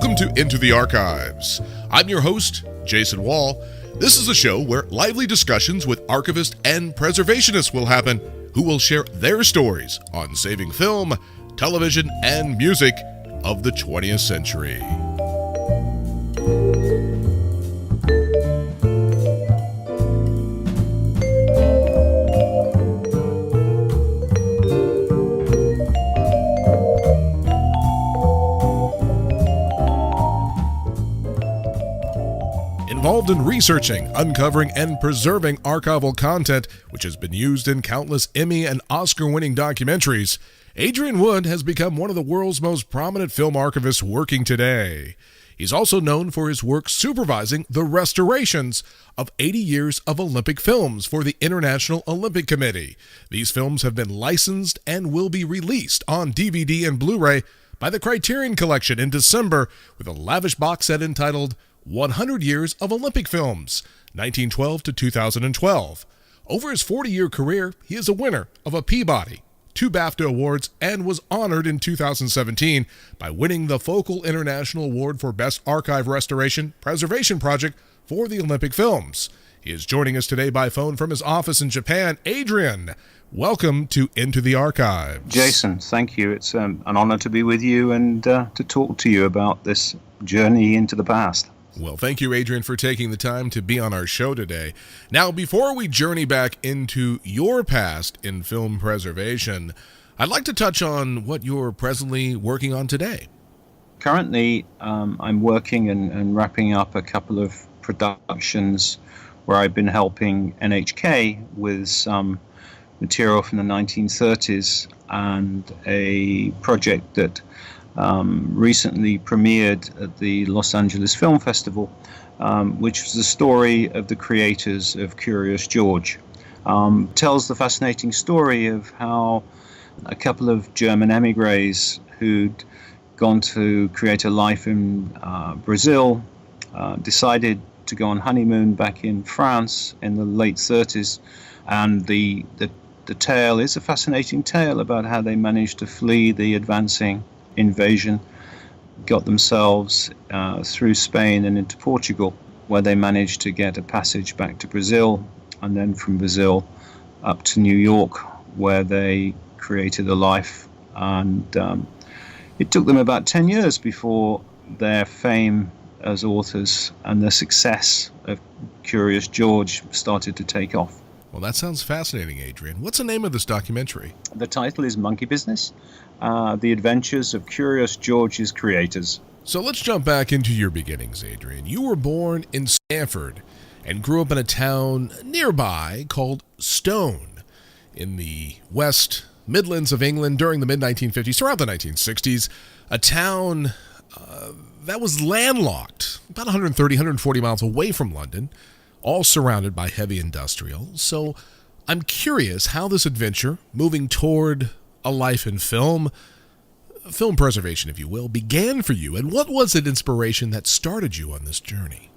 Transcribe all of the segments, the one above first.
Welcome to Into the Archives. I'm your host, Jason Wall. This is a show where lively discussions with archivists and preservationists will happen, who will share their stories on saving film, television, and music of the 20th century. Involved in researching, uncovering, and preserving archival content, which has been used in countless Emmy and Oscar-winning documentaries, Adrian Wood has become one of the world's most prominent film archivists working today. He's also known for his work supervising the restorations of 80 years of Olympic films for the International Olympic Committee. These films have been licensed and will be released on DVD and Blu-ray by the Criterion Collection in December with a lavish box set entitled 100 Years of Olympic Films, 1912 to 2012. Over his 40-year career, he is a winner of a Peabody, 2 BAFTA awards, and was honored in 2017 by winning the Focal International Award for Best Archive Restoration Preservation Project for the Olympic films. He is joining us today by phone from his office in Japan. Adrian, welcome to Into the Archives. Jason, thank you. It's an honor to be with you and to talk to you about this journey into the past. Well, thank you, Adrian, for taking the time to be on our show today. Now, before we journey back into your past in film preservation, I'd like to touch on what you're presently working on today. Currently, I'm working and wrapping up a couple of productions where I've been helping NHK with some material from the 1930s and a project that recently premiered at the Los Angeles Film Festival, which was the story of the creators of Curious George. Tells the fascinating story of how a couple of German emigres who'd gone to create a life in Brazil decided to go on honeymoon back in France in the late 30s, and the tale is a fascinating tale about how they managed to flee the advancing invasion, got themselves through Spain and into Portugal, where they managed to get a passage back to Brazil, and then from Brazil up to New York, where they created a life. And it took them about 10 years before their fame as authors and the success of Curious George started to take off. Well, that sounds fascinating, Adrian. What's the name of this documentary? The title is Monkey Business, The Adventures of Curious George's Creators. So let's jump back into your beginnings, Adrian. You were born in Stanford and grew up in a town nearby called Stone in the West Midlands of England during the mid-1950s, throughout the 1960s, a town that was landlocked, about 130, 140 miles away from London, all surrounded by heavy industrial. So I'm curious how this adventure, moving toward a life in film preservation, if you will, began for you, and what was the inspiration that started you on this journey?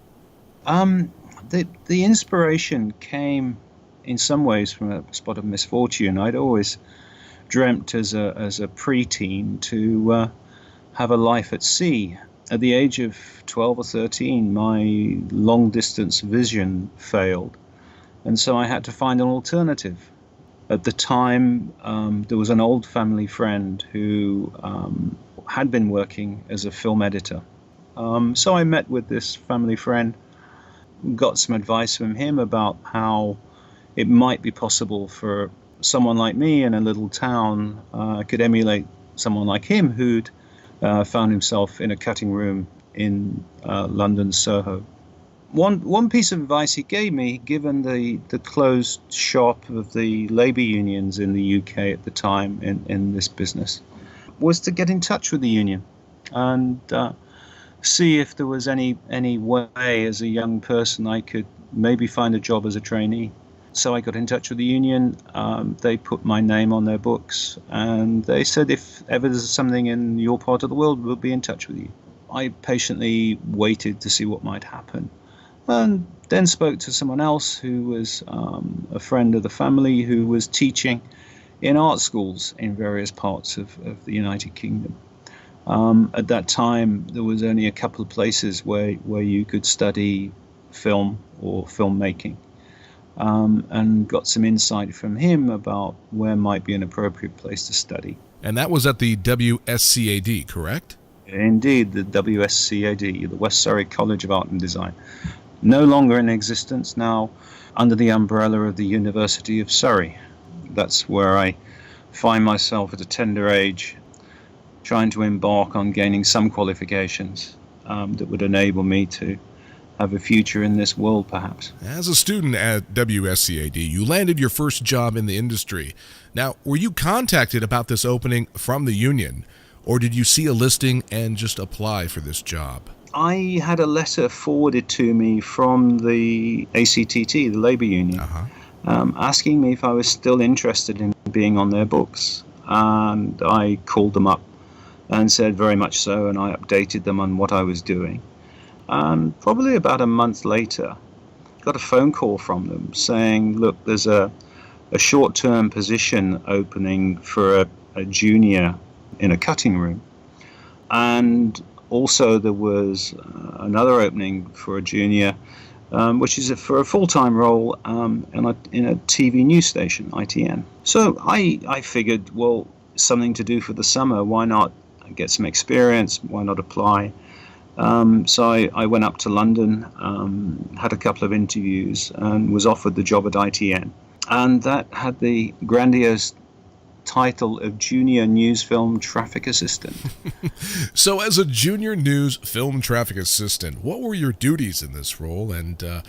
The inspiration came in some ways from a spot of misfortune. I'd always dreamt as a preteen to have a life at sea. At the age of 12 or 13, my long-distance vision failed, and so I had to find an alternative. At the time, there was an old family friend who had been working as a film editor. So I met with this family friend, got some advice from him about how it might be possible for someone like me in a little town could emulate someone like him who'd found himself in a cutting room in London, Soho. One piece of advice he gave me, given the closed shop of the labour unions in the UK at the time in this business, was to get in touch with the union and see if there was any way as a young person I could maybe find a job as a trainee. So I got in touch with the union. They put my name on their books, and they said if ever there's something in your part of the world, we'll be in touch with you. I patiently waited to see what might happen, and then spoke to someone else who was a friend of the family who was teaching in art schools in various parts of the United Kingdom. At that time, there was only a couple of places where you could study film or filmmaking, and got some insight from him about where might be an appropriate place to study. And that was at the WSCAD, correct? Indeed, the WSCAD, the West Surrey College of Art and Design. No longer in existence, now under the umbrella of the University of Surrey. That's where I find myself at a tender age, trying to embark on gaining some qualifications that would enable me to have a future in this world, perhaps. As a student at WSCAD, you landed your first job in the industry. Now, were you contacted about this opening from the union, or did you see a listing and just apply for this job? I had a letter forwarded to me from the ACTT, the Labour Union, asking me if I was still interested in being on their books. And I called them up and said very much so, and I updated them on what I was doing. And probably about a month later, got a phone call from them saying, look, there's a short-term position opening for a junior in a cutting room. And also there was another opening for a junior, which is for a full-time role in a TV news station, ITN. So I figured, well, something to do for the summer, why not get some experience, why not apply? So I went up to London, had a couple of interviews, and was offered the job at ITN. And that had the grandiose title of Junior News Film Traffic Assistant. So as a junior news film traffic assistant, what were your duties in this role, and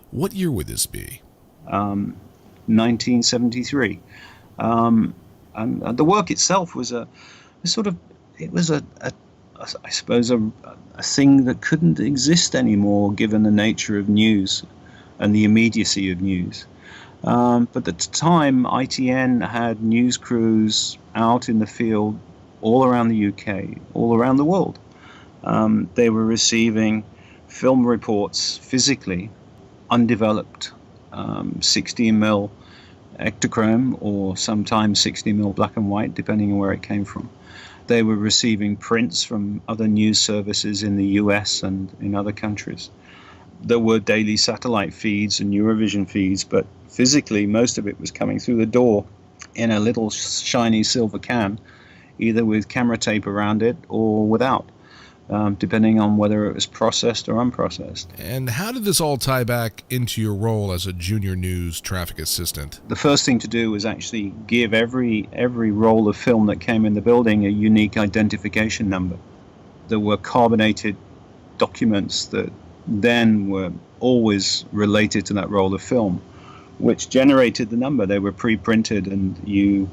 what year would this be? 1973. And the work itself was I suppose, a thing that couldn't exist anymore given the nature of news and the immediacy of news. But at the time, ITN had news crews out in the field all around the UK, all around the world. They were receiving film reports physically, undeveloped, 16mm Ektachrome, or sometimes 60mm black and white, depending on where it came from. They were receiving prints from other news services in the US and in other countries. There were daily satellite feeds and Eurovision feeds, but physically most of it was coming through the door in a little shiny silver can, either with camera tape around it or without, depending on whether it was processed or unprocessed. And how did this all tie back into your role as a junior news traffic assistant? The first thing to do was actually give every roll of film that came in the building a unique identification number. There were carbonated documents that then were always related to that roll of film, which generated the number. They were pre-printed, and you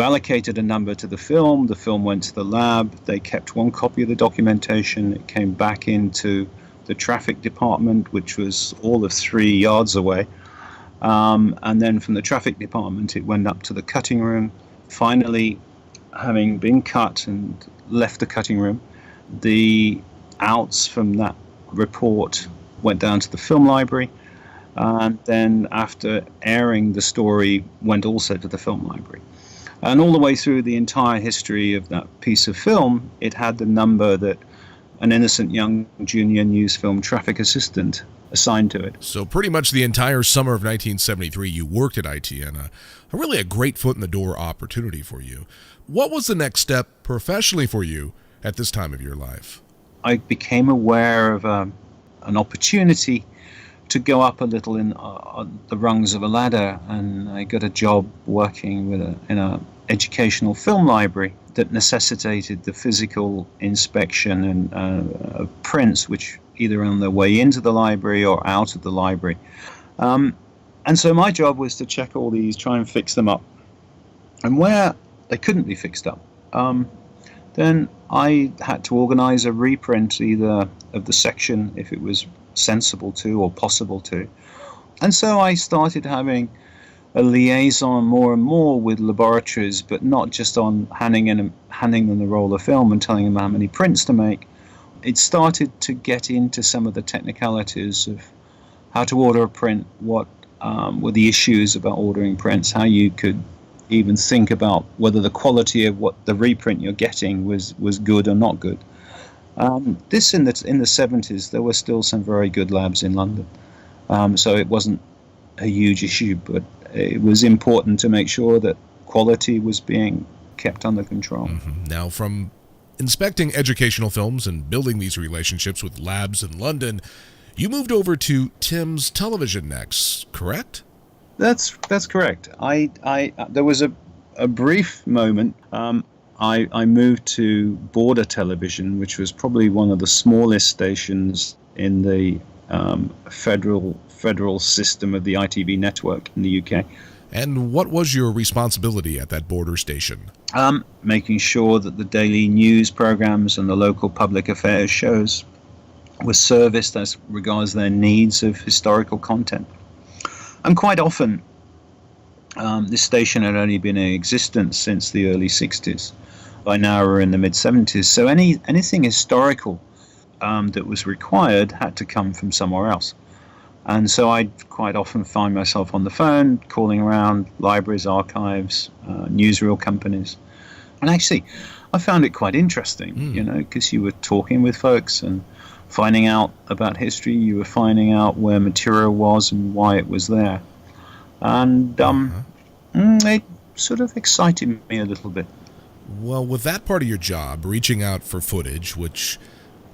allocated a number to the film went to the lab, they kept one copy of the documentation, it came back into the traffic department, which was all of 3 yards away, and then from the traffic department it went up to the cutting room. Finally, having been cut and left the cutting room, the outs from that report went down to the film library, and then after airing the story went also to the film library. And all the way through the entire history of that piece of film, it had the number that an innocent young junior news film traffic assistant assigned to it. So pretty much the entire summer of 1973, you worked at ITN, really a great foot in the door opportunity for you. What was the next step professionally for you at this time of your life? I became aware of an opportunity to go up a little in the rungs of a ladder, and I got a job working in an educational film library that necessitated the physical inspection of prints, which either on their way into the library or out of the library. And so my job was to check all these, try and fix them up. And where they couldn't be fixed up, then I had to organize a reprint either of the section if it was sensible to or possible to. And so I started having a liaison more and more with laboratories, but not just on handing them the roll of film and telling them how many prints to make. It started to get into some of the technicalities of how to order a print, what were the issues about ordering prints, how you could even think about whether the quality of what the reprint you're getting was good or not good. This in the 70s, there were still some very good labs in London, so it wasn't a huge issue, but it was important to make sure that quality was being kept under control. Mm-hmm. Now, from inspecting educational films and building these relationships with labs in London, you moved over to Thames Television next, correct? That's correct. There was a brief moment. I moved to Border Television, which was probably one of the smallest stations in the federal system of the ITV network in the UK. And what was your responsibility at that border station? Making sure that the daily news programs and the local public affairs shows were serviced as regards their needs of historical content. And quite often, this station had only been in existence since the early 60s. By now we're in the mid-70s, so anything historical that was required had to come from somewhere else. And so I'd quite often find myself on the phone, calling around libraries, archives, newsreel companies. And actually, I found it quite interesting, because you were talking with folks and finding out about history. You were finding out where material was and why it was there. And it sort of excited me a little bit. Well, with that part of your job, reaching out for footage, which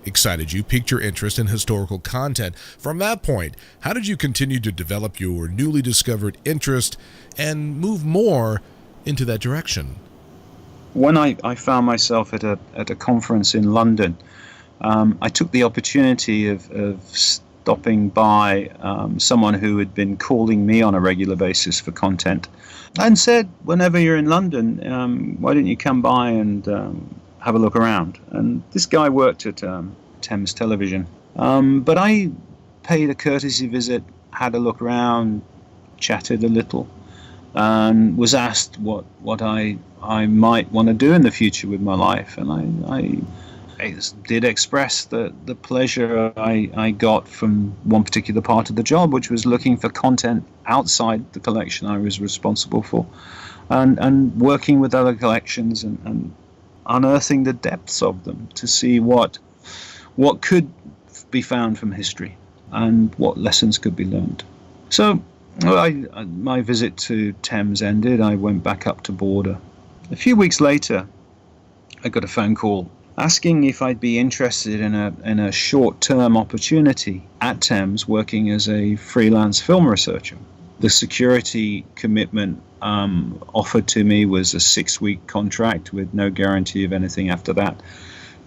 excited you, piqued your interest in historical content. From that point, how did you continue to develop your newly discovered interest and move more into that direction? When I found myself at a conference in London, I took the opportunity of stopping by someone who had been calling me on a regular basis for content and said, whenever you're in London, why don't you come by and have a look around? And this guy worked at Thames Television. But I paid a courtesy visit, had a look around, chatted a little, and was asked what I might want to do in the future with my life. And I did express the pleasure I got from one particular part of the job, which was looking for content outside the collection I was responsible for, and working with other collections and unearthing the depths of them to see what could be found from history and what lessons could be learned. So my visit to Thames ended. I went back up to Border. A few weeks later, I got a phone call asking if I'd be interested in a short-term opportunity at Thames working as a freelance film researcher. The security commitment offered to me was a 6-week contract with no guarantee of anything after that,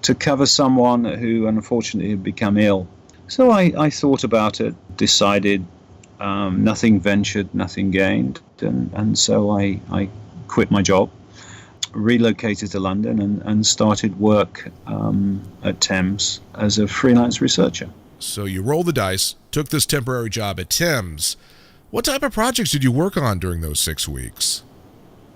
to cover someone who unfortunately had become ill. So I thought about it, decided nothing ventured, nothing gained, and so I quit my job, relocated to London and started work at Thames as a freelance researcher. So you rolled the dice, took this temporary job at Thames. What type of projects did you work on during those 6 weeks?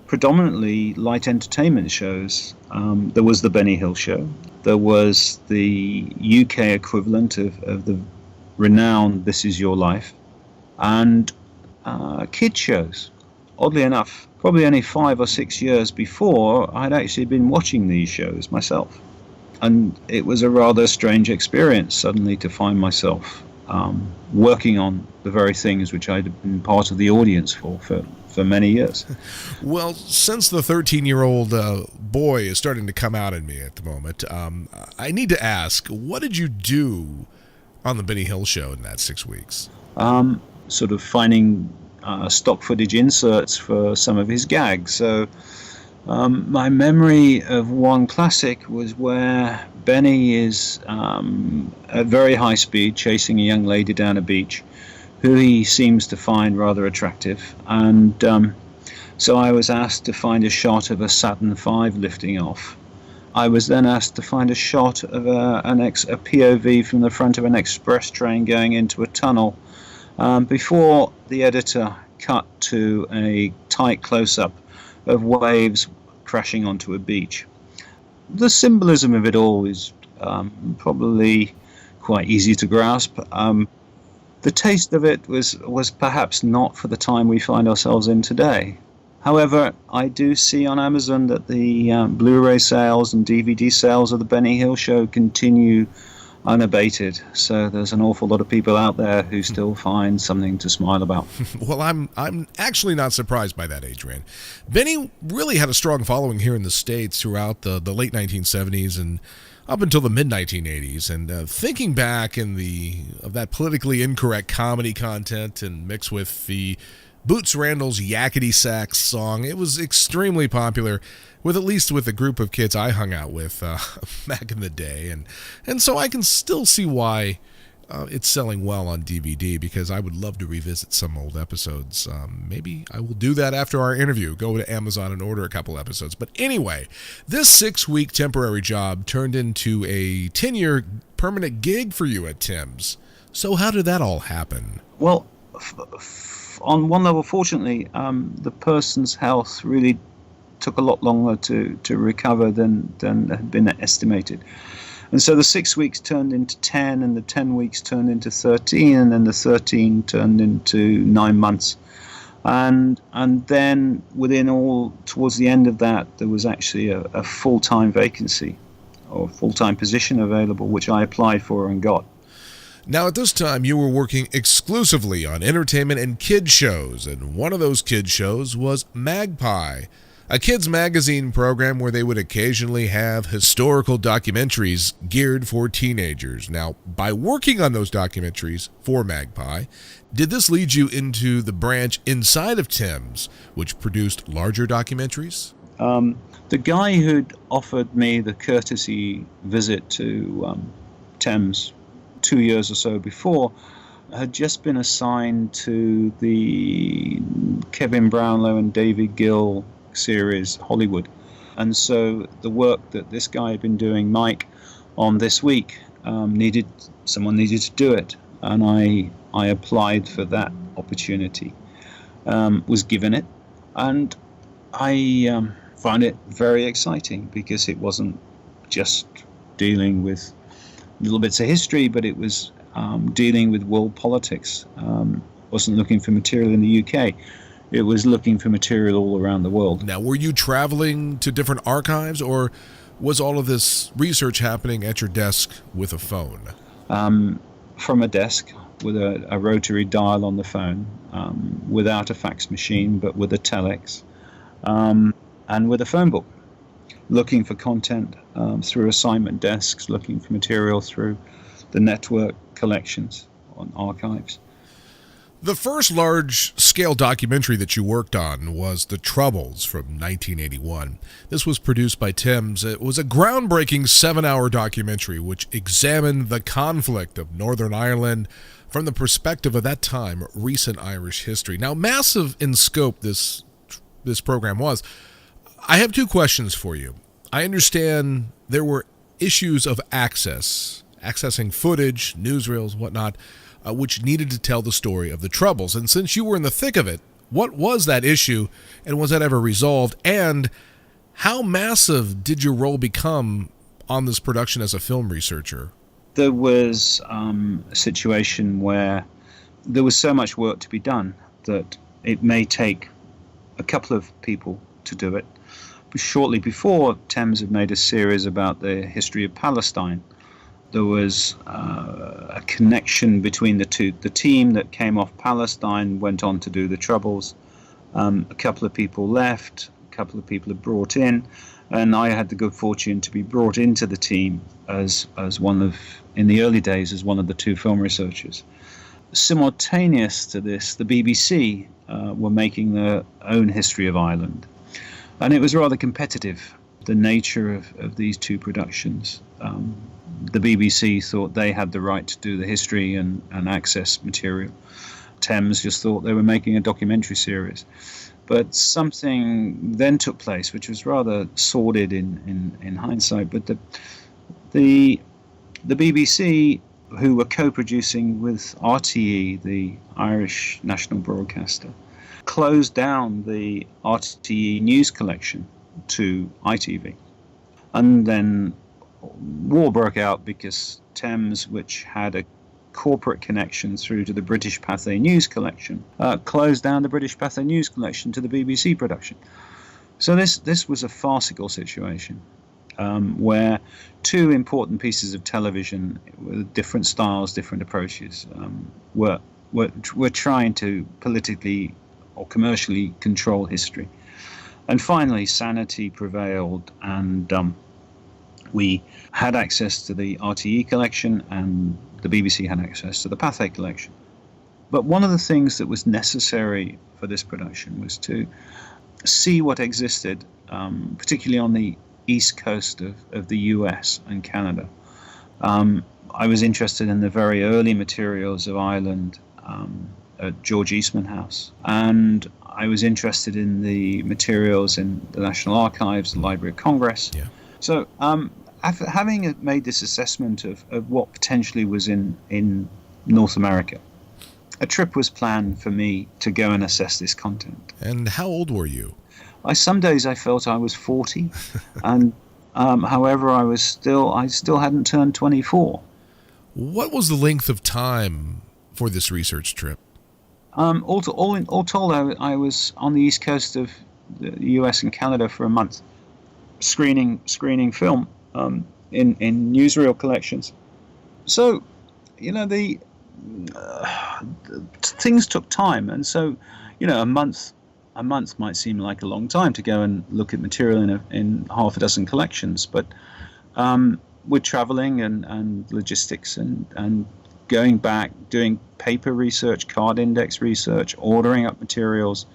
Predominantly light entertainment shows. There was the Benny Hill Show. There was the UK equivalent of the renowned This Is Your Life. And kid shows. Oddly enough, probably only 5 or 6 years before, I'd actually been watching these shows myself. And it was a rather strange experience suddenly to find myself working on the very things which I'd been part of the audience for many years. Well, since the 13-year-old boy is starting to come out in me at the moment, I need to ask, what did you do on the Benny Hill Show in that 6 weeks? Sort of finding stock footage inserts for some of his gags. So my memory of one classic was where Benny is at very high speed chasing a young lady down a beach who he seems to find rather attractive. And so I was asked to find a shot of a Saturn V lifting off. I was then asked to find a shot of a POV from the front of an express train going into a tunnel before the editor cut to a tight close-up of waves crashing onto a beach. The symbolism of it all is probably quite easy to grasp. The taste of it was perhaps not for the time we find ourselves in today. However, I do see on Amazon that the Blu-ray sales and DVD sales of the Benny Hill Show continue unabated. So there's an awful lot of people out there who still find something to smile about. Well, I'm actually not surprised by that, Adrian. Benny really had a strong following here in the States throughout the late 1970s and up until the mid-1980s. And thinking back of that politically incorrect comedy content and mixed with the Boots Randall's Yakety Sax song, it was extremely popular, at least with the group of kids I hung out with back in the day. And so I can still see why it's selling well on DVD, because I would love to revisit some old episodes. Maybe I will do that after our interview. Go to Amazon and order a couple episodes. But anyway, this 6-week temporary job turned into a 10-year permanent gig for you at Tim's. So how did that all happen? Well, on one level, fortunately, the person's health really took a lot longer to recover than had been estimated. And so the 6 weeks turned into 10, and the 10 weeks turned into 13, and then the 13 turned into 9 months. And then towards the end of that, there was actually a full-time vacancy or full-time position available, which I applied for and got. Now, at this time, you were working exclusively on entertainment and kid shows, and one of those kid shows was Magpie, a kids' magazine program where they would occasionally have historical documentaries geared for teenagers. Now, by working on those documentaries for Magpie, did this lead you into the branch inside of Tim's, which produced larger documentaries? The guy who'd offered me the courtesy visit to Thames 2 years or so before had just been assigned to the Kevin Brownlow and David Gill series Hollywood, and so the work that this guy had been doing, Mike, on this week, someone needed to do it, and I applied for that opportunity, was given it, and I found it very exciting because it wasn't just dealing with little bits of history, but it was dealing with world politics. Wasn't looking for material in the UK. It was looking for material all around the world. Now, were you traveling to different archives, or was all of this research happening at your desk with a phone? From a desk with a rotary dial on the phone, without a fax machine, but with a telex, and with a phone book, looking for content through assignment desks, looking for material through the network collections on archives. The first large-scale documentary that you worked on was The Troubles from 1981. This was produced by Tim's. It was a groundbreaking 7-hour documentary which examined the conflict of Northern Ireland from the perspective of that time, recent Irish history. Now, massive in scope this program was. I have two questions for you. I understand there were issues of accessing footage, newsreels, whatnot, which needed to tell the story of the Troubles. And since you were in the thick of it, what was that issue, and was that ever resolved? And how massive did your role become on this production as a film researcher? There was a situation where there was so much work to be done that it may take a couple of people to do it. But shortly before, Thames had made a series about the history of Palestine. There was a connection between the two. The team that came off Palestine went on to do the Troubles. A couple of people left, a couple of people are brought in, and I had the good fortune to be brought into the team as one of, in the early days, as one of the two film researchers. Simultaneous to this, the BBC were making their own history of Ireland, and it was rather competitive, the nature of these two productions. The BBC thought they had the right to do the history and access material. Thames just thought they were making a documentary series. But something then took place, which was rather sordid in hindsight. But the BBC, who were co-producing with RTE, the Irish national broadcaster, closed down the RTE news collection to ITV. And then war broke out because Thames, which had a corporate connection through to the British Pathé News collection, closed down the British Pathé News collection to the BBC production. So this was a farcical situation, where two important pieces of television with different styles, different approaches, were trying to politically or commercially control history. And finally, sanity prevailed, and we had access to the RTE collection, and the BBC had access to the Pathé collection. But one of the things that was necessary for this production was to see what existed, particularly on the east coast of the US and Canada. I was interested in the very early materials of Ireland at George Eastman House, and I was interested in the materials in the National Archives, the Library of Congress. Yeah. So after having made this assessment of what potentially was in North America, a trip was planned for me to go and assess this content. And how old were you? Some days I felt I was 40, and however, I still hadn't turned 24. What was the length of time for this research trip? All told, I was on the east coast of the US and Canada for a month, screening film in newsreel collections. So, the things took time, and so a month might seem like a long time to go and look at material in half a dozen collections, but with traveling and logistics and going back, doing paper research, card index research, ordering up materials,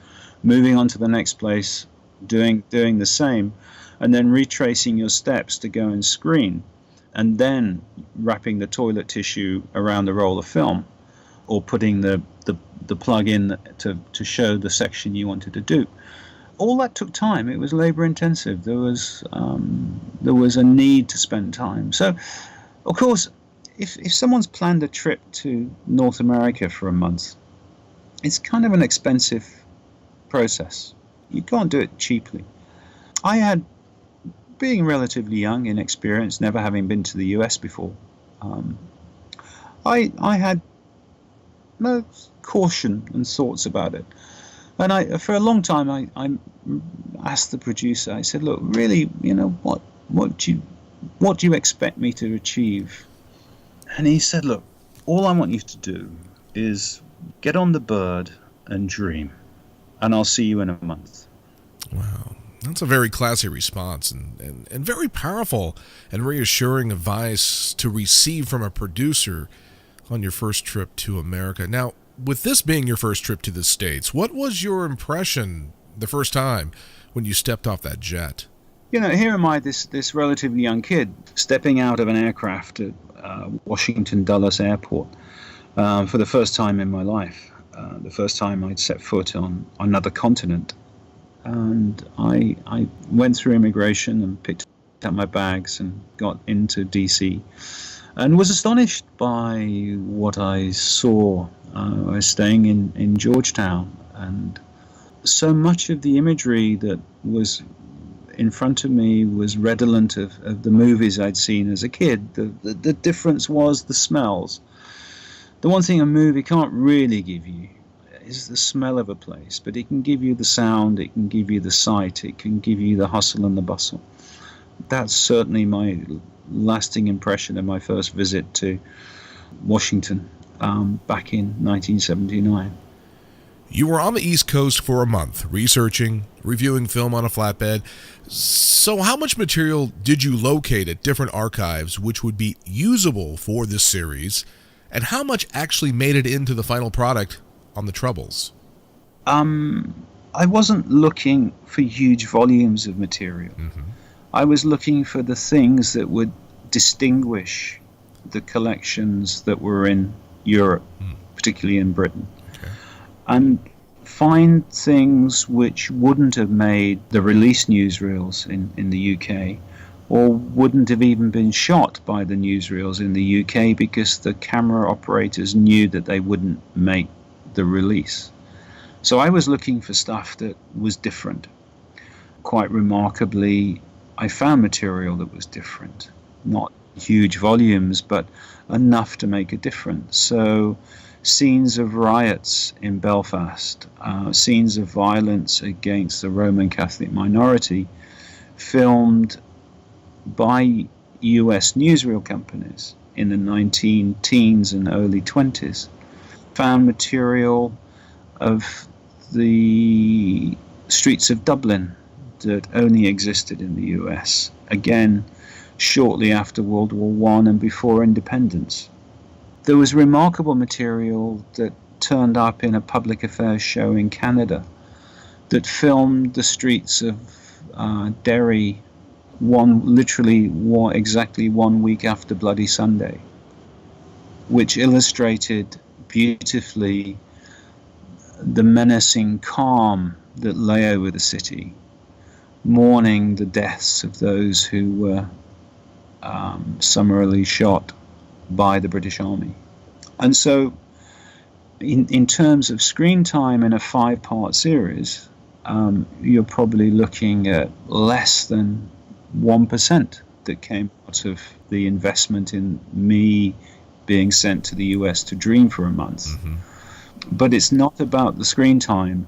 moving on to the next place, doing the same, and then retracing your steps to go and screen, and then wrapping the toilet tissue around the roll of film, or putting the plug in to show the section you wanted to do. All that took time. It was labor intensive. There was a need to spend time. So, of course, if someone's planned a trip to North America for a month, it's kind of an expensive process. You can't do it cheaply. I had, being relatively young, inexperienced, never having been to the US before, I had no caution and thoughts about it. And for a long time, I asked the producer, I said, look, really, what do you expect me to achieve? And he said, look, all I want you to do is get on the bird and dream, and I'll see you in a month. Wow. That's a very classy response and very powerful and reassuring advice to receive from a producer on your first trip to America. Now, with this being your first trip to the States, what was your impression the first time when you stepped off that jet? Here am I, this relatively young kid, stepping out of an aircraft at Washington Dulles Airport for the first time in my life, the first time I'd set foot on another continent. And I went through immigration and picked up my bags and got into D.C. and was astonished by what I saw. I was staying in Georgetown, and so much of the imagery that was in front of me was redolent of the movies I'd seen as a kid. The difference was the smells. The one thing a movie can't really give you is the smell of a place, but it can give you the sound, it can give you the sight, it can give you the hustle and the bustle. That's certainly my lasting impression of my first visit to Washington back in 1979. You were on the East Coast for a month, researching, reviewing film on a flatbed. So how much material did you locate at different archives which would be usable for this series, and how much actually made it into the final product on the Troubles? I wasn't looking for huge volumes of material. Mm-hmm. I was looking for the things that would distinguish the collections that were in Europe, particularly in Britain. And find things which wouldn't have made the release newsreels in the UK, or wouldn't have even been shot by the newsreels in the UK because the camera operators knew that they wouldn't make the release. So I was looking for stuff that was different. Quite remarkably, I found material that was different, not huge volumes, but enough to make a difference. So scenes of riots in Belfast, scenes of violence against the Roman Catholic minority, filmed by US newsreel companies in the 19 teens and early 20s, found material of the streets of Dublin that only existed in the US, again, shortly after World War I and before independence. There was remarkable material that turned up in a public affairs show in Canada that filmed the streets of Derry exactly 1 week after Bloody Sunday, which illustrated beautifully the menacing calm that lay over the city, mourning the deaths of those who were summarily shot by the British Army. And so in terms of screen time in a 5-part series, you're probably looking at less than 1% that came out of the investment in me being sent to the US to dream for a month. Mm-hmm. But it's not about the screen time,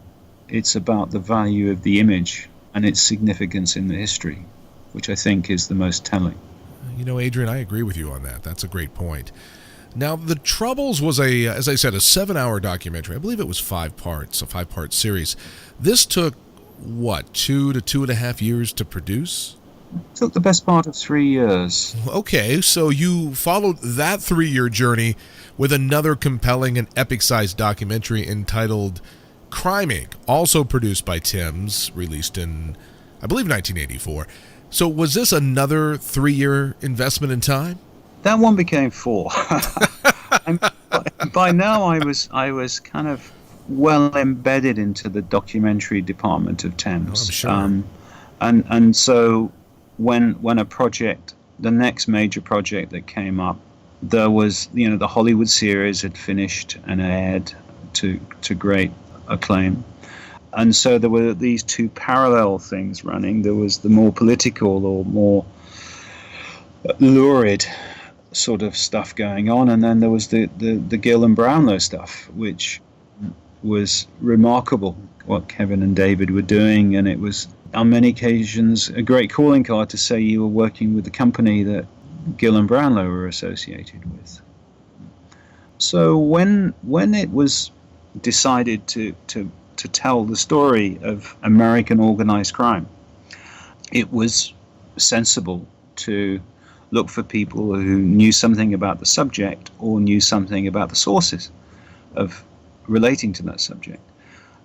it's about the value of the image and its significance in the history, which I think is the most telling. You know, Adrian, I agree with you on that. That's a great point. Now, The Troubles was as I said, a 7-hour documentary. I believe it was 5 parts, a 5-part series. This took, 2 to 2.5 years to produce? It took the best part of 3 years. Okay, so you followed that 3-year journey with another compelling and epic-sized documentary entitled Crime Inc., also produced by Thames, released in, I believe, 1984. So was this another 3-year investment in time? That one became 4. By now, I was kind of well embedded into the documentary department of Thames. Oh, I'm sure. And so when a project, the next major project that came up, there was, the Hollywood series had finished and aired to great acclaim. And so there were these 2 parallel things running. There was the more political or more lurid sort of stuff going on, and then there was the Gill and Brownlow stuff, which was remarkable what Kevin and David were doing, and it was on many occasions a great calling card to say you were working with the company that Gill and Brownlow were associated with. So when it was decided to tell the story of American organized crime, it was sensible to look for people who knew something about the subject or knew something about the sources of relating to that subject.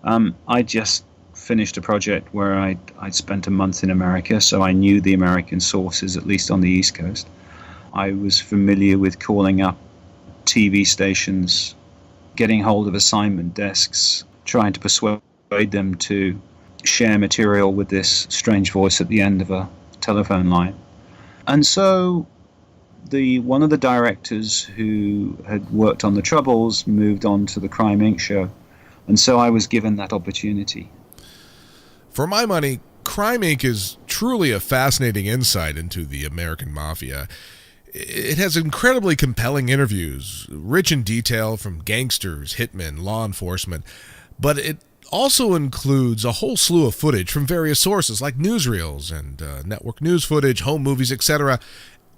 I just finished a project where I'd spent a month in America, so I knew the American sources, at least on the East Coast. I was familiar with calling up TV stations, getting hold of assignment desks, trying to persuade them to share material with this strange voice at the end of a telephone line. And so one of the directors who had worked on The Troubles moved on to the Crime Inc. show. And so I was given that opportunity. For my money, Crime Inc. is truly a fascinating insight into the American mafia. It has incredibly compelling interviews, rich in detail from gangsters, hitmen, law enforcement, but it also includes a whole slew of footage from various sources like newsreels and network news footage, home movies, etc.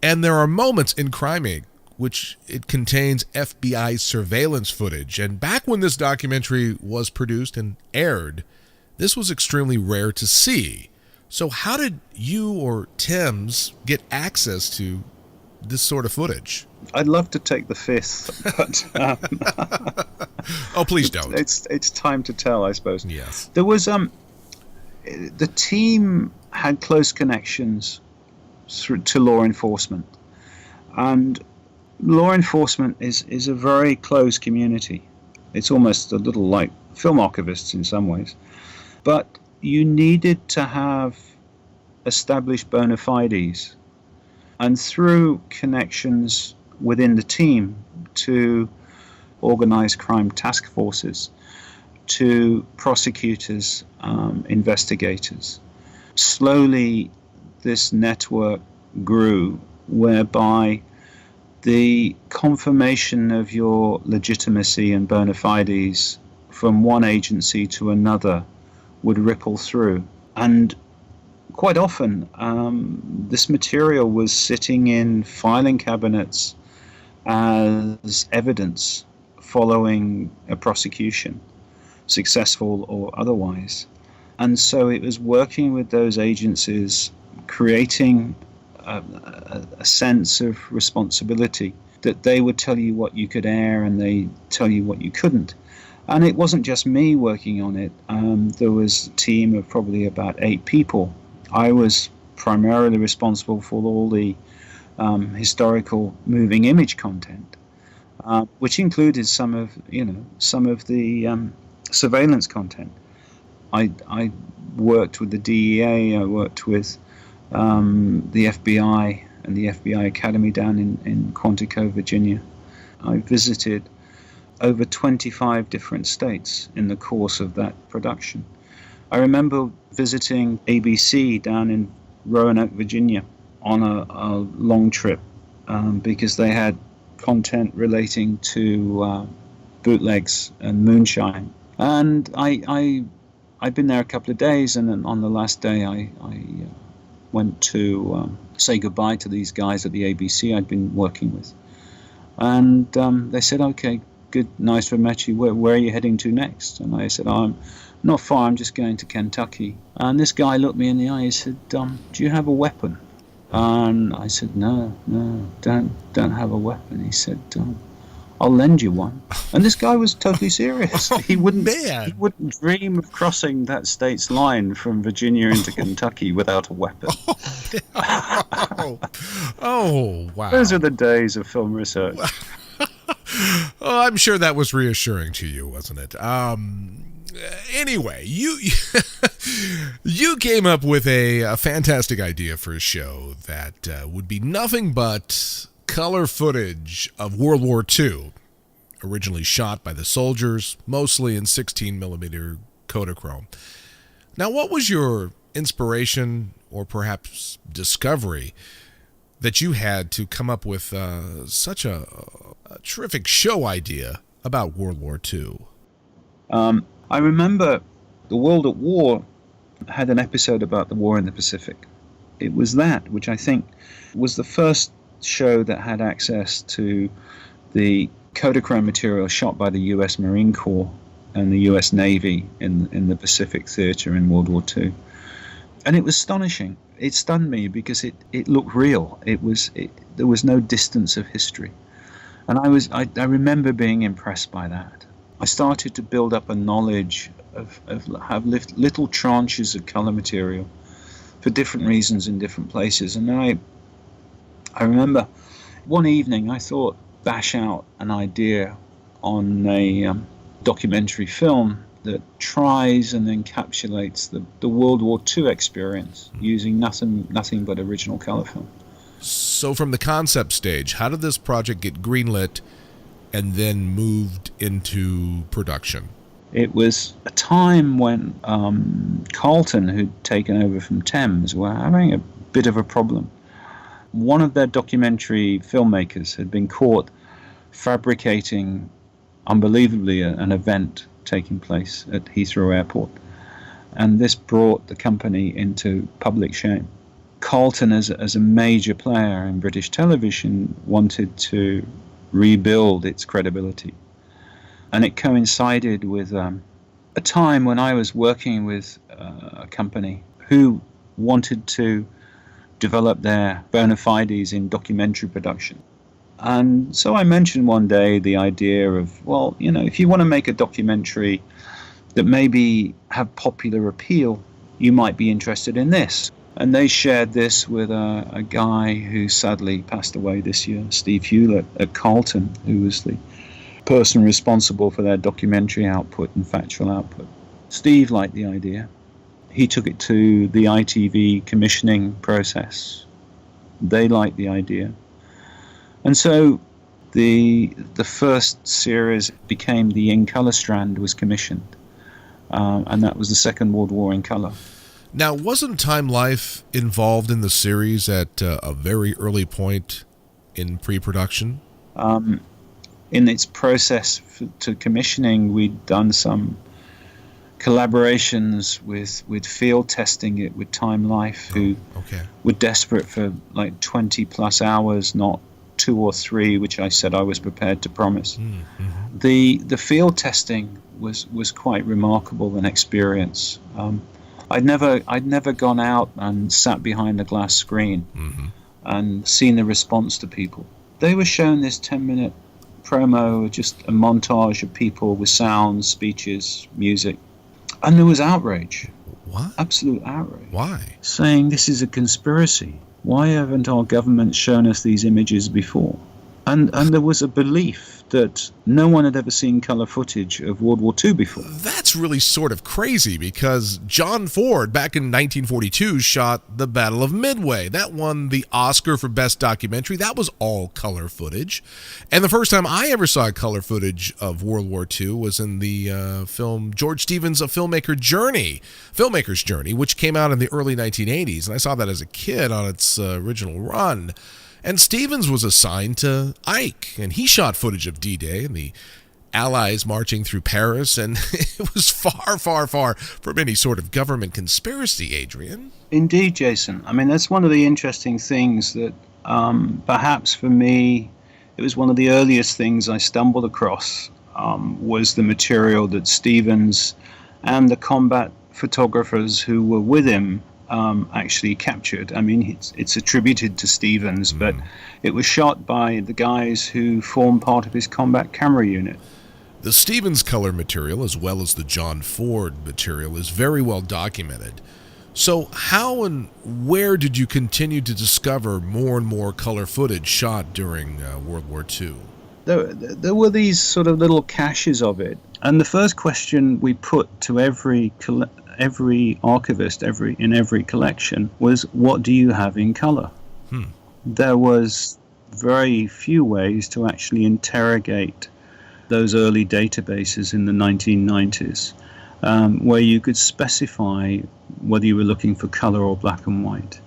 And there are moments in Crime Inc. which it contains FBI surveillance footage. And back when this documentary was produced and aired, this was extremely rare to see. So how did you or Thames get access to this sort of footage? I'd love to take the 5th, but oh, please don't. It's time to tell, I suppose. Yes. There was the team had close connections to law enforcement, and law enforcement is a very close community. It's almost a little like film archivists in some ways, but you needed to have established bona fides, and through connections within the team to organized crime task forces, to prosecutors, investigators. Slowly, this network grew whereby the confirmation of your legitimacy and bona fides from one agency to another would ripple through. And quite often, this material was sitting in filing cabinets as evidence following a prosecution, successful or otherwise. And so it was working with those agencies, creating a sense of responsibility, that they would tell you what you could air and they tell you what you couldn't. And it wasn't just me working on it. There was a team of probably about 8 people. I was primarily responsible for all the historical moving image content, which included some of the surveillance content. I worked with the DEA. I worked with the FBI and the FBI Academy down in Quantico, Virginia. I visited over 25 different states in the course of that production. I remember visiting ABC down in Roanoke, Virginia on a long trip because they had content relating to bootlegs and moonshine. And I'd been there a couple of days, and then on the last day I went to say goodbye to these guys at the ABC I'd been working with. And they said, "Okay, good, nice to have met you. Where are you heading to next?" And I said, "I'm not far, I'm just going to Kentucky." And this guy looked me in the eye. He said, "Do you have a weapon?" And I said, no, don't have a weapon. He said, "I'll lend you one." And this guy was totally serious. He wouldn't dream of crossing that state's line from Virginia into Kentucky without a weapon. Oh, wow. Those are the days of film research. Oh, I'm sure that was reassuring to you, wasn't it? Anyway, you came up with a fantastic idea for a show that would be nothing but color footage of World War II, originally shot by the soldiers, mostly in 16mm Kodachrome. Now, what was your inspiration or perhaps discovery that you had to come up with such a terrific show idea about World War II? I remember The World at War had an episode about the war in the Pacific. It was that which I think was the first show that had access to the Kodachrome material shot by the U.S. Marine Corps and the U.S. Navy in the Pacific theater in World War II. And it was astonishing. It stunned me because it looked real. There was no distance of history. And I remember being impressed by that. I started to build up a knowledge of little tranches of color material for different reasons in different places. And then I remember one evening I thought, bash out an idea on a documentary film that tries and encapsulates the World War II experience using nothing but original color film. So from the concept stage, how did this project get greenlit and then moved into production? It was a time when Carlton, who'd taken over from Thames, were having a bit of a problem. One of their documentary filmmakers had been caught fabricating, unbelievably, an event taking place at Heathrow Airport. And this brought the company into public shame. Carlton, as a major player in British television, wanted to rebuild its credibility. And it coincided with a time when I was working with a company who wanted to develop their bona fides in documentary production. And so I mentioned one day the idea of, well, if you want to make a documentary that maybe have popular appeal, you might be interested in this. And they shared this with a guy who sadly passed away this year, Steve Hewlett at Carlton, who was the person responsible for their documentary output and factual output. Steve liked the idea. He took it to the ITV commissioning process. They liked the idea. And so the first series became the In Color strand was commissioned. And that was the Second World War in color. Now, wasn't Time Life involved in the series at a very early point in pre-production? In its process to commissioning, we'd done some collaborations with field testing it with Time Life, who were desperate for like 20 plus hours, not 2 or 3, which I said I was prepared to promise. Mm-hmm. The field testing was quite remarkable an experience. I'd never gone out and sat behind a glass screen and seen the response to people. They were shown this 10-minute promo, just a montage of people with sounds, speeches, music, and there was outrage. What? Absolute outrage. Why? Saying this is a conspiracy. Why haven't our government shown us these images before? And there was a belief that no one had ever seen color footage of World War II before. That's really sort of crazy, because John Ford, back in 1942, shot The Battle of Midway. That won the Oscar for Best Documentary. That was all color footage. And the first time I ever saw color footage of World War II was in the film George Stevens' A Filmmaker's Journey, which came out in the early 1980s. And I saw that as a kid on its original run. And Stevens was assigned to Ike, and he shot footage of D-Day and the Allies marching through Paris, and it was far, far, far from any sort of government conspiracy, Adrian. Indeed, Jason. I mean, that's one of the interesting things that perhaps for me, it was one of the earliest things I stumbled across, was the material that Stevens and the combat photographers who were with him actually captured. I mean, it's attributed to Stevens, but it was shot by the guys who formed part of his combat camera unit. The Stevens color material, as well as the John Ford material, is very well documented. So how and where did you continue to discover more and more color footage shot during World War II? There were these sort of little caches of it. And the first question we put to every archivist in every collection was, what do you have in color? There was very few ways to actually interrogate those early databases in the 1990s, where you could specify whether you were looking for color or black and white.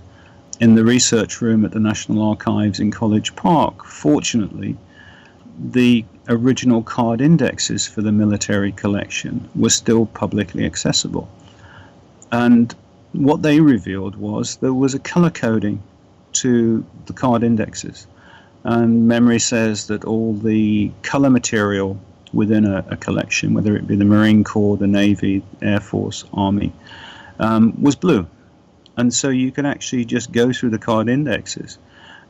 In the research room at the National Archives in College Park, fortunately, the original card indexes for the military collection were still publicly accessible. And what they revealed was there was a color coding to the card indexes. And memory says that all the color material within a collection, whether it be the Marine Corps, the Navy, Air Force, Army, was blue. And so you could actually just go through the card indexes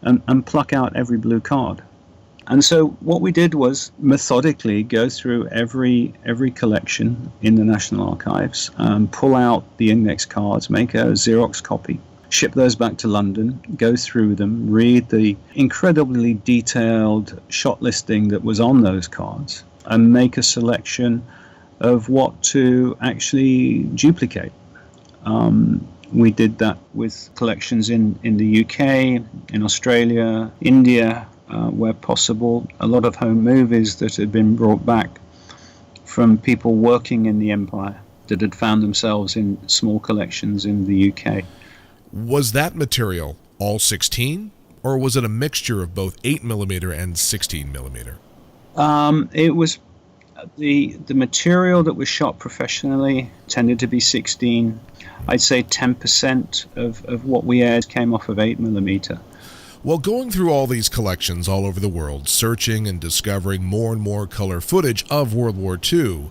and pluck out every blue card. And so what we did was methodically go through every collection in the National Archives, pull out the index cards, make a Xerox copy, ship those back to London, go through them, read the incredibly detailed shot listing that was on those cards, and make a selection of what to actually duplicate. We did that with collections in the UK, in Australia, India, where possible. A lot of home movies that had been brought back from people working in the Empire that had found themselves in small collections in the UK. Was that material all 16, or was it a mixture of both 8mm and 16mm? It was the material that was shot professionally tended to be 16. I'd say 10% of what we aired came off of 8mm. Well, going through all these collections all over the world, searching and discovering more and more color footage of World War II,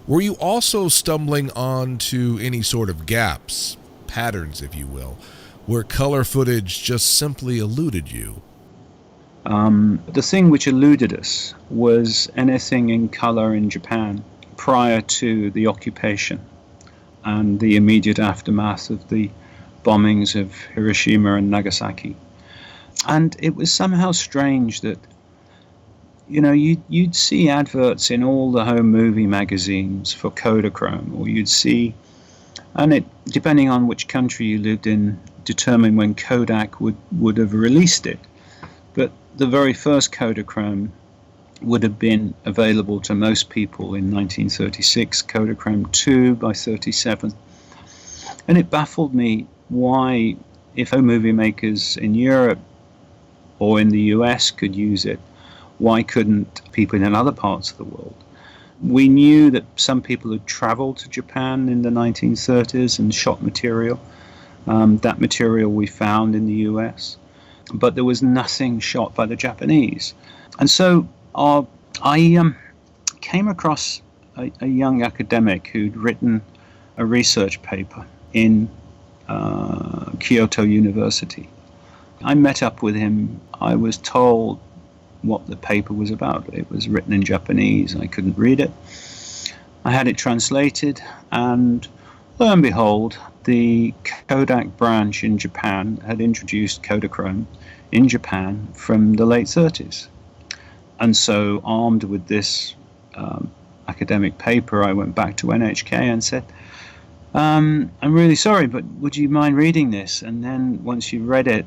were you also stumbling onto any sort of gaps, patterns, if you will, where color footage just simply eluded you? The thing which eluded us was anything in color in Japan prior to the occupation and the immediate aftermath of the bombings of Hiroshima and Nagasaki. And it was somehow strange that, you know, you'd see adverts in all the home movie magazines for Kodachrome, or you'd see, and it, depending on which country you lived in, determine when Kodak would have released it. But the very first Kodachrome would have been available to most people in 1936, Kodachrome 2 by 37. And it baffled me why, if home movie makers in Europe or in the US could use it, why couldn't people in other parts of the world? We knew that some people had traveled to Japan in the 1930s and shot material. That material we found in the US, but there was nothing shot by the Japanese. And so I came across a young academic who'd written a research paper in Kyoto University. I met up with him. I was told what the paper was about. It was written in Japanese. I couldn't read it. I had it translated, and lo and behold, the Kodak branch in Japan had introduced Kodachrome in Japan from the late 30s. And so, armed with this academic paper, I went back to NHK and said, I'm really sorry, but would you mind reading this? And then once you've read it,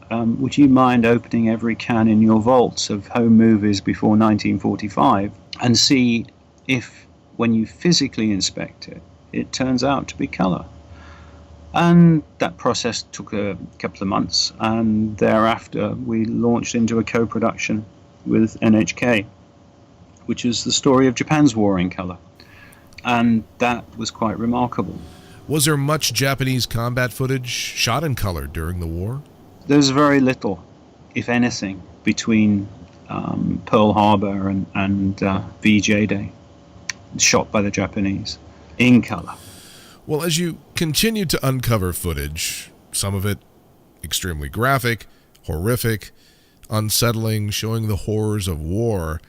would you mind opening every can in your vaults of home movies before 1945 and see if, when you physically inspect it, it turns out to be color? And that process took a couple of months, and thereafter we launched into a co-production with NHK, which is the story of Japan's war in color. And that was quite remarkable. Was there much Japanese combat footage shot in color during the war? There's very little, if anything, between Pearl Harbor and VJ Day, shot by the Japanese, in color. Well, as you continue to uncover footage, some of it extremely graphic, horrific, unsettling, showing the horrors of war,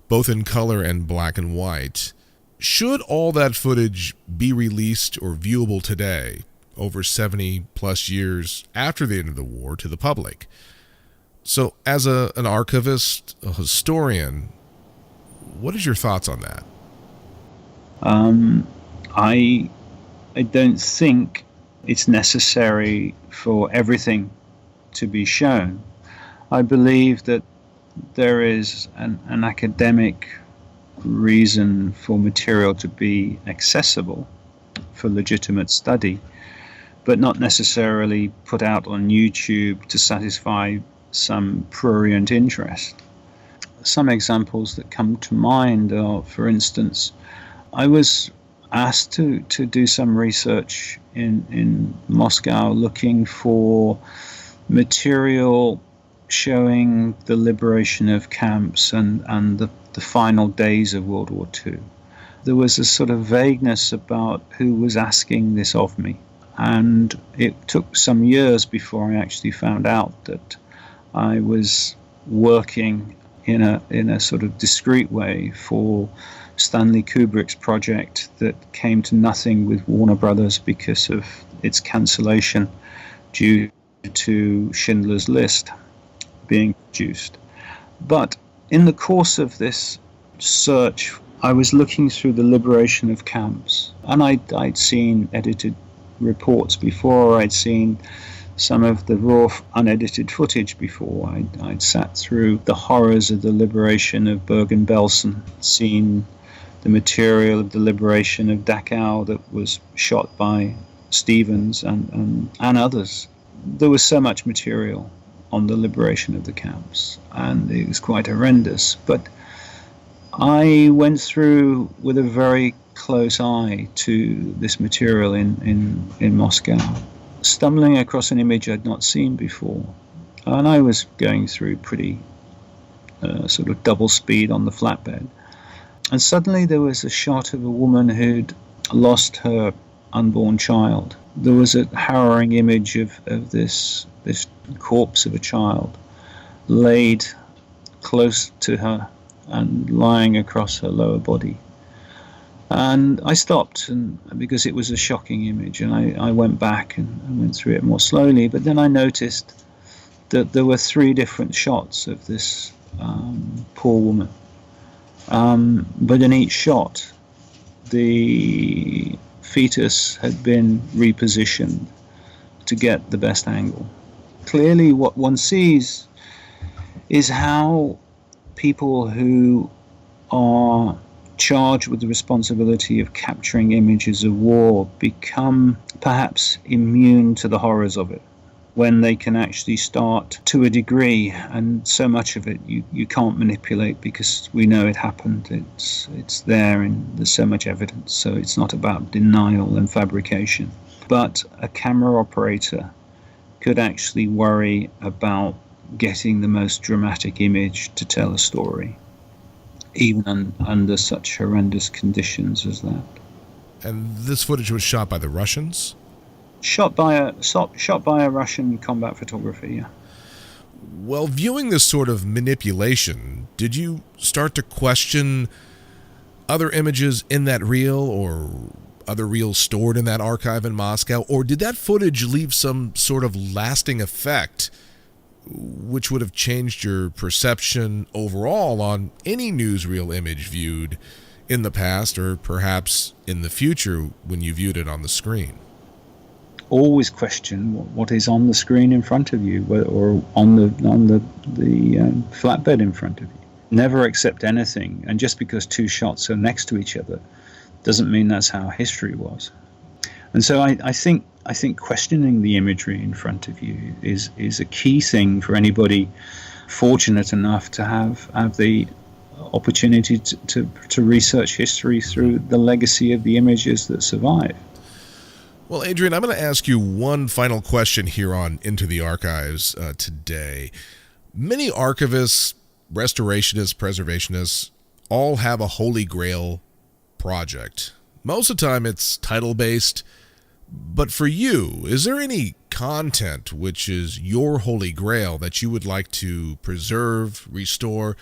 both in color and black and white, should all that footage be released or viewable today, over 70 plus years after the end of the war, to the public? So as an archivist, a historian, what is your thoughts on that? I don't think it's necessary for everything to be shown. I believe that there is an academic reason for material to be accessible for legitimate study, but not necessarily put out on YouTube to satisfy some prurient interest. Some examples that come to mind are, for instance, I was asked to do some research in Moscow looking for material showing the liberation of camps and the final days of World War II. There was a sort of vagueness about who was asking this of me, and it took some years before I actually found out that I was working in a sort of discreet way for Stanley Kubrick's project that came to nothing with Warner Brothers because of its cancellation due to Schindler's List being produced. But in the course of this search, I was looking through the liberation of camps, and I'd seen edited reports before. I'd seen some of the raw unedited footage before. I'd sat through the horrors of the liberation of Bergen-Belsen, seen the material of the liberation of Dachau that was shot by Stevens and others. There was so much material on the liberation of the camps, and it was quite horrendous. But I went through with a very close eye to this material in Moscow, stumbling across an image I'd not seen before. And I was going through pretty sort of double speed on the flatbed. And suddenly there was a shot of a woman who'd lost her unborn child. There was a harrowing image of this corpse of a child laid close to her and lying across her lower body. And I stopped, and because it was a shocking image, and I went back and went through it more slowly. But then I noticed that there were 3 different shots of this poor woman. But in each shot, the fetus had been repositioned to get the best angle. Clearly, what one sees is how people who are charged with the responsibility of capturing images of war become perhaps immune to the horrors of it, when they can actually start to a degree, and so much of it you can't manipulate because we know it happened. It's there and there's so much evidence, so it's not about denial and fabrication. But a camera operator could actually worry about getting the most dramatic image to tell a story, even under such horrendous conditions as that. And this footage was shot by the Russians? Shot by a Russian combat photographer, yeah. Well, viewing this sort of manipulation, did you start to question other images in that reel or other reels stored in that archive in Moscow? Or did that footage leave some sort of lasting effect which would have changed your perception overall on any newsreel image viewed in the past or perhaps in the future when you viewed it on the screen? Always question what is on the screen in front of you, or on the flatbed in front of you. Never accept anything, and just because two shots are next to each other doesn't mean that's how history was. And so I think questioning the imagery in front of you is a key thing for anybody fortunate enough to have the opportunity to research history through the legacy of the images that survive. Well, Adrian, I'm going to ask you one final question here on Into the Archives today. Many archivists, restorationists, preservationists all have a holy grail project. Most of the time it's title-based, but for you, is there any content which is your holy grail that you would like to preserve, restore,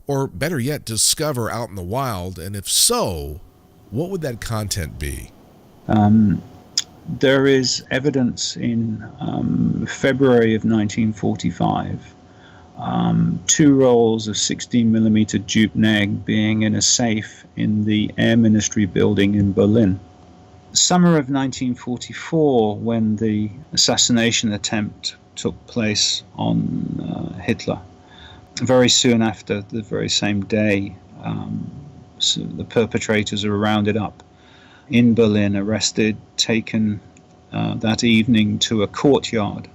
or better yet, discover out in the wild? And if so, what would that content be? There is evidence in February of 1945, 2 rolls of 16mm Jupe Neg being in a safe in the Air Ministry building in Berlin. Summer of 1944, when the assassination attempt took place on Hitler, very soon after, the very same day, so the perpetrators are rounded up in Berlin, arrested, taken that evening to a courtyard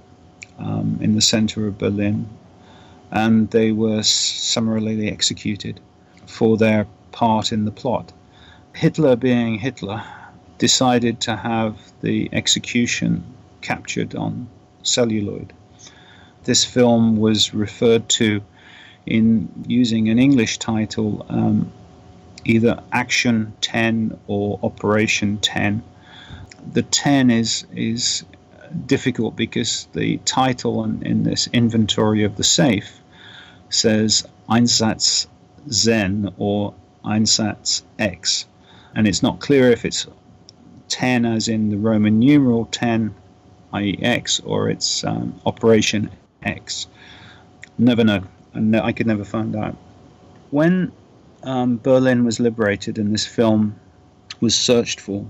in the center of Berlin, and they were summarily executed for their part in the plot. Hitler, being Hitler, decided to have the execution captured on celluloid. This film was referred to in using an English title, either Action 10 or Operation 10. The 10 is difficult because the title in this inventory of the safe says Einsatz Zen or Einsatz X, and it's not clear if it's 10 as in the Roman numeral 10, i.e. X, or it's Operation X. Never know, and I could never find out. When Berlin was liberated and this film was searched for,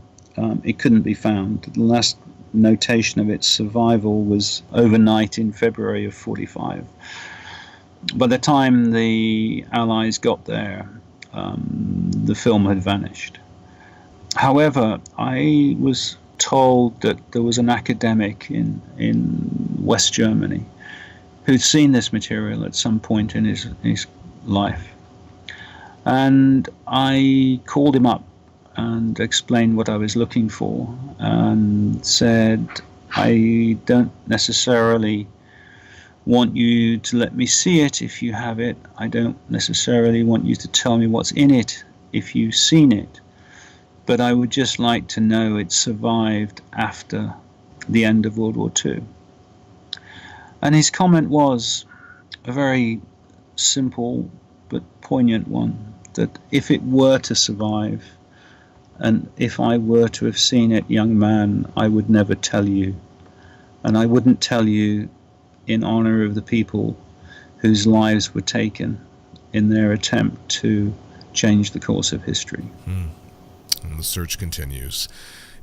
it couldn't be found. The last notation of its survival was overnight in February of 45. By the time the Allies got there, the film had vanished. However, I was told that there was an academic in West Germany who'd seen this material at some point in his life. And I called him up and explained what I was looking for, and said, I don't necessarily want you to let me see it if you have it. I don't necessarily want you to tell me what's in it if you've seen it. But I would just like to know it survived after the end of World War II. And his comment was a very simple but poignant one, that if it were to survive, and if I were to have seen it, young man, I would never tell you. And I wouldn't tell you in honor of the people whose lives were taken in their attempt to change the course of history. And the search continues.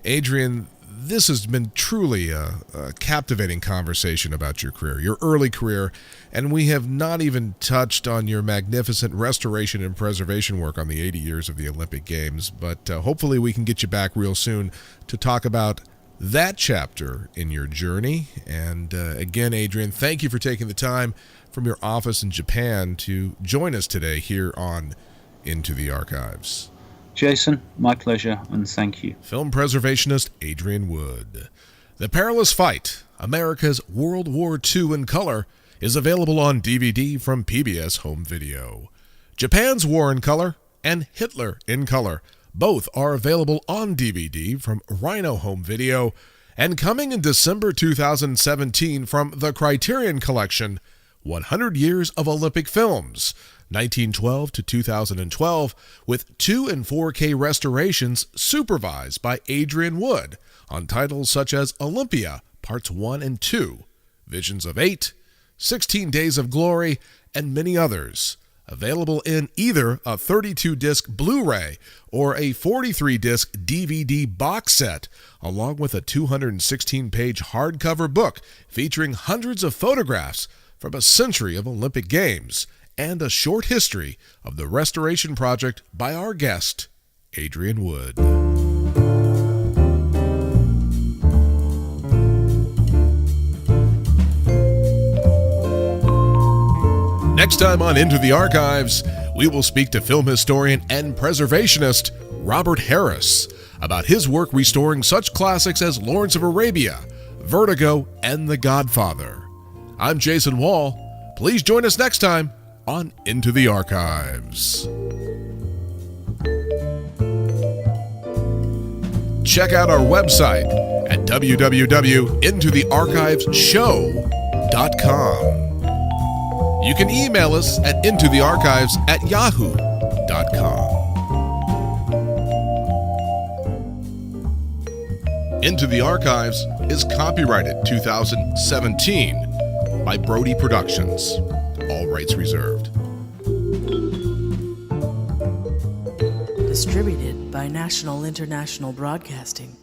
Adrian, this has been truly a captivating conversation about your career, your early career, and we have not even touched on your magnificent restoration and preservation work on the 80 years of the Olympic Games. But hopefully we can get you back real soon to talk about that chapter in your journey. And again, Adrian, thank you for taking the time from your office in Japan to join us today here on Into the Archives. Jason, my pleasure, and thank you. Film preservationist Adrian Wood. The Perilous Fight, America's World War II in Color, is available on DVD from PBS Home Video. Japan's War in Color and Hitler in Color, both are available on DVD from Rhino Home Video, and coming in December 2017 from the Criterion Collection, 100 Years of Olympic Films, 1912 to 2012, with 2 and 4K restorations supervised by Adrian Wood on titles such as Olympia, Parts 1 and 2, Visions of 8, 16 Days of Glory, and many others. Available in either a 32-disc Blu-ray or a 43-disc DVD box set, along with a 216-page hardcover book featuring hundreds of photographs from a century of Olympic Games, and a short history of the restoration project by our guest, Adrian Wood. Next time on Into the Archives, we will speak to film historian and preservationist Robert Harris about his work restoring such classics as Lawrence of Arabia, Vertigo, and The Godfather. I'm Jason Wall. Please join us next time on Into the Archives. Check out our website at www.intothearchivesshow.com. You can email us at intothearchives@yahoo.com. Into the Archives is copyrighted 2017 by Brody Productions. All rights reserved. Distributed by National International Broadcasting.